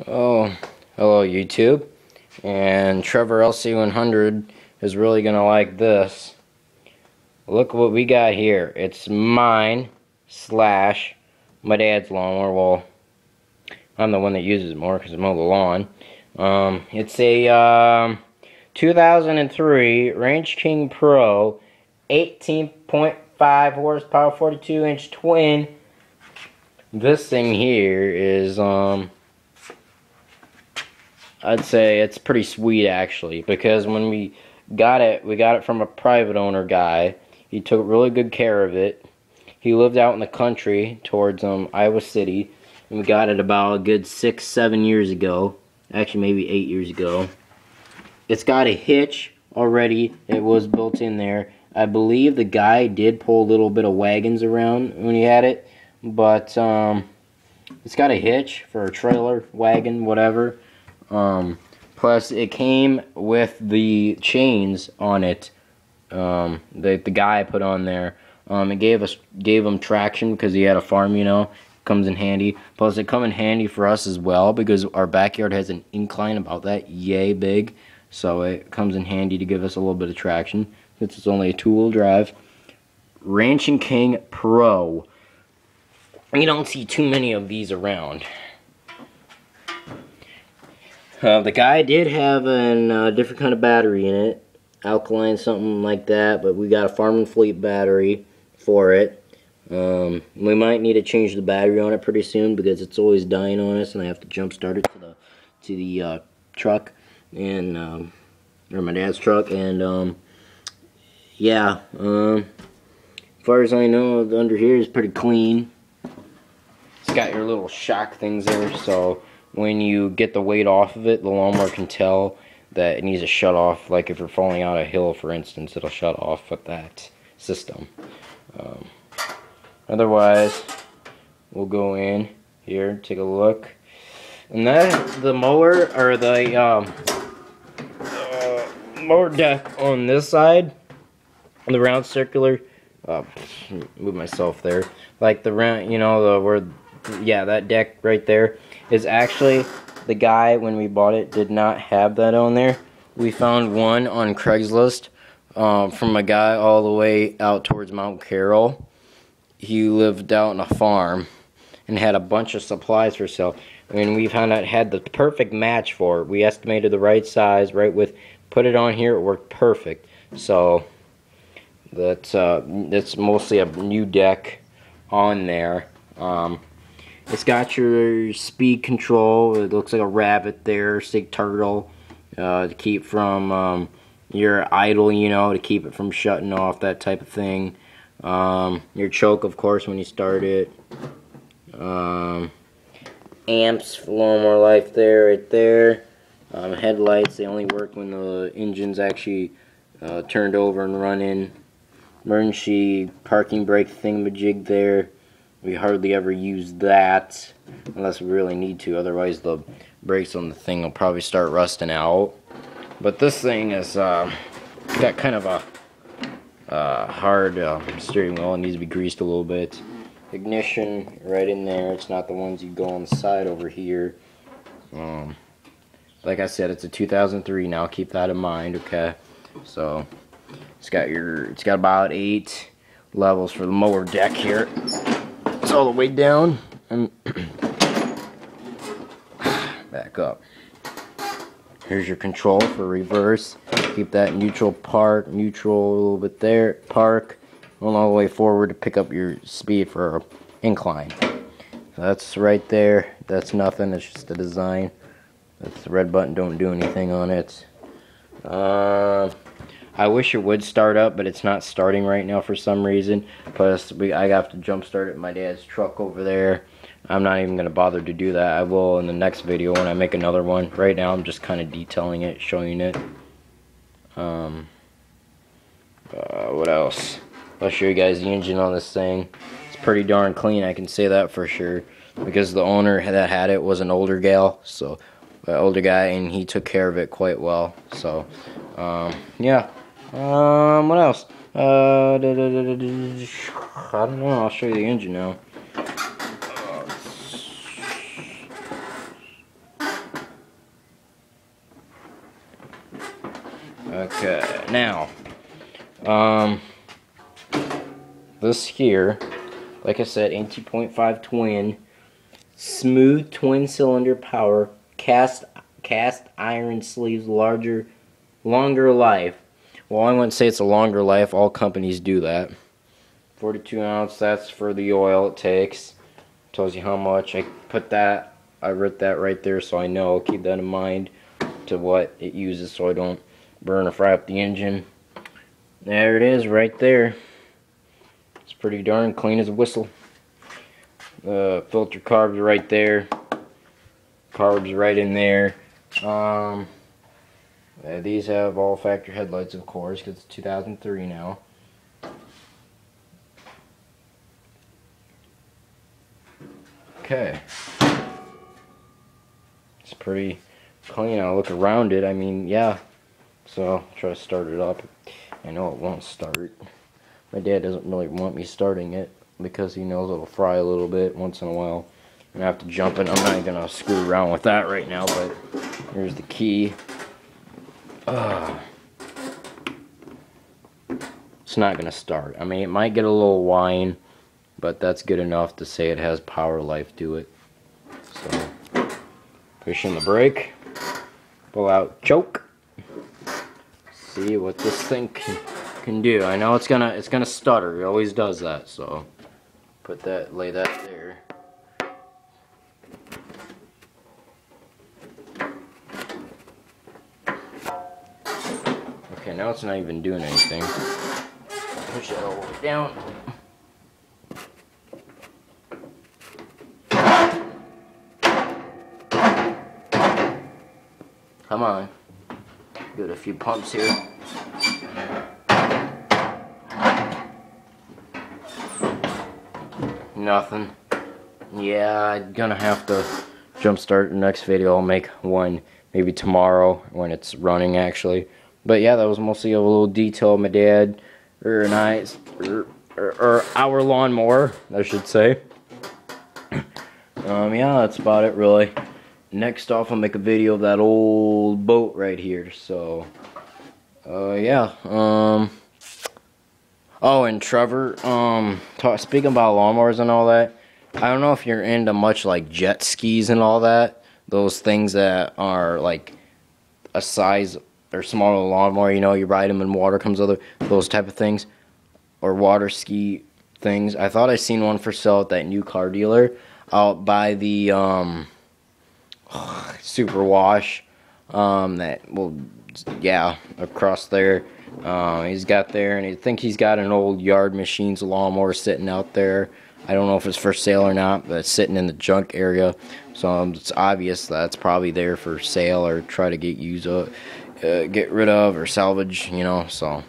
Oh, hello YouTube. And Trevor LC100 is really gonna like this. Look what we got here. It's mine slash my dad's lawnmower. Well, I'm the one that uses it more because I mow the lawn. It's a 2003 Range King Pro 18.5 horsepower 42-inch twin. This thing here is I'd say it's pretty sweet actually, because when we got it from a private owner guy. He took really good care of it. He lived out in the country towards Iowa City, and we got it about a good 6-7 years ago. Actually, maybe 8 years ago. It's got a hitch already. It was built in there. I believe the guy did pull a little bit of wagons around when he had it, but it's got a hitch for a trailer, wagon, whatever. Plus, it came with the chains on it. The guy put on there. It gave him traction because he had a farm, you know. Comes in handy. Plus, it come in handy for us as well because our backyard has an incline about that yay big. So it comes in handy to give us a little bit of traction since it's only a two-wheel drive. Ranch King Pro. You don't see too many of these around. The guy did have a different kind of battery in it. Alkaline, something like that, but we got a Farm and Fleet battery for it. We might need to change the battery on it pretty soon because it's always dying on us, and I have to jump start it to the truck and or my dad's truck. And yeah, as far as I know, the under here is pretty clean. It's got your little shock things there, so when you get the weight off of it, the lawnmower can tell that it needs to shut off. Like if you're falling out a hill, for instance, it'll shut off with that system. Otherwise, we'll go in here, take a look, and that's the mower, or the mower deck on this side, the round circular. Move myself there. Like the round, you know, yeah, that deck right there is actually. The guy, when we bought it, did not have that on there. We found one on Craigslist from a guy all the way out towards Mount Carroll. He lived out on a farm and had a bunch of supplies for sale. And we found out it had the perfect match for it. We estimated the right size, right with, put it on here, it worked perfect. So that's mostly a new deck on there. It's got your speed control. It looks like a rabbit there, stick turtle, to keep from your idle, you know, to keep it from shutting off, that type of thing. Your choke, of course, when you start it. Amps, lawnmower life there, right there. Headlights, they only work when the engine's actually turned over and running. Emergency parking brake thingamajig there. We hardly ever use that unless we really need to. Otherwise, the brakes on the thing will probably start rusting out. But this thing is got kind of a hard steering wheel. It needs to be greased a little bit. Ignition right in there. It's not the ones you go on the side over here. Like I said, it's a 2003. Now keep that in mind. Okay, so it's got about 8 levels for the mower deck here. It's all the way down and back up. Here's your control for reverse. Keep that neutral a little bit there, park, going all the way forward to pick up your speed for incline. So that's right there. That's nothing, it's just a design. That's the red button, don't do anything on it. I wish it would start up, but it's not starting right now for some reason. Plus, I have to jump start it my dad's truck over there. I'm not even going to bother to do that. I will in the next video when I make another one. Right now, I'm just kind of detailing it, showing it. What else? I'll show you guys the engine on this thing. It's pretty darn clean, I can say that for sure. Because the owner that had it was an older gal, so an older guy, and he took care of it quite well. So, yeah. What else? I don't know. I'll show you the engine now. Okay, now, this here, like I said, 18.5 twin, smooth twin cylinder power, cast iron sleeves, longer life. Well, I wouldn't say it's a longer life. All companies do that. 42 ounce. That's for the oil it takes. Tells you how much. I wrote that right there, so I know. Keep that in mind to what it uses, so I don't burn or fry up the engine. There it is, right there. It's pretty darn clean as a whistle. Filter carbs right there. Carbs right in there. These have all factory headlights, of course, because it's 2003 now. Okay. It's pretty clean. I'll look around it. I mean, yeah. So, I'll try to start it up. I know it won't start. My dad doesn't really want me starting it because he knows it'll fry a little bit once in a while. I'm going to have to jump in. I'm not going to screw around with that right now, but here's the key. It's not going to start. I mean, it might get a little whine, but that's good enough to say it has power life to it. So, push in the brake, pull out choke, see what this thing can do. I know it's gonna stutter. It always does that. So, lay that there. Okay, now it's not even doing anything. Push it all the way down. Come on. Give it a few pumps here. Nothing. Yeah, I'm gonna have to jumpstart the next video. I'll make one maybe tomorrow when it's running actually. But yeah, that was mostly a little detail of my dad or our lawnmower, I should say. Yeah, that's about it really. Next off, I'll make a video of that old boat right here. So, yeah. Oh, and Trevor, speaking about lawnmowers and all that, I don't know if you're into much like jet skis and all that. Those things that are like a size or smaller lawnmower, you know, you ride them and water comes out of those type of things. Or water ski things. I thought I seen one for sale at that new car dealer out by the, Super Wash, yeah, across there. He's got there, and I think he's got an old Yard Machines lawnmower sitting out there. I don't know if it's for sale or not, but it's sitting in the junk area, so it's obvious that's probably there for sale or try to get rid of or salvage, you know. So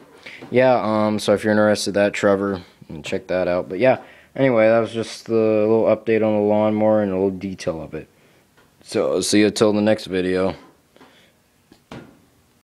yeah, so if you're interested in that, Trevor, you can check that out. But yeah, anyway, that was just the little update on the lawnmower and a little detail of it. So, see you till the next video.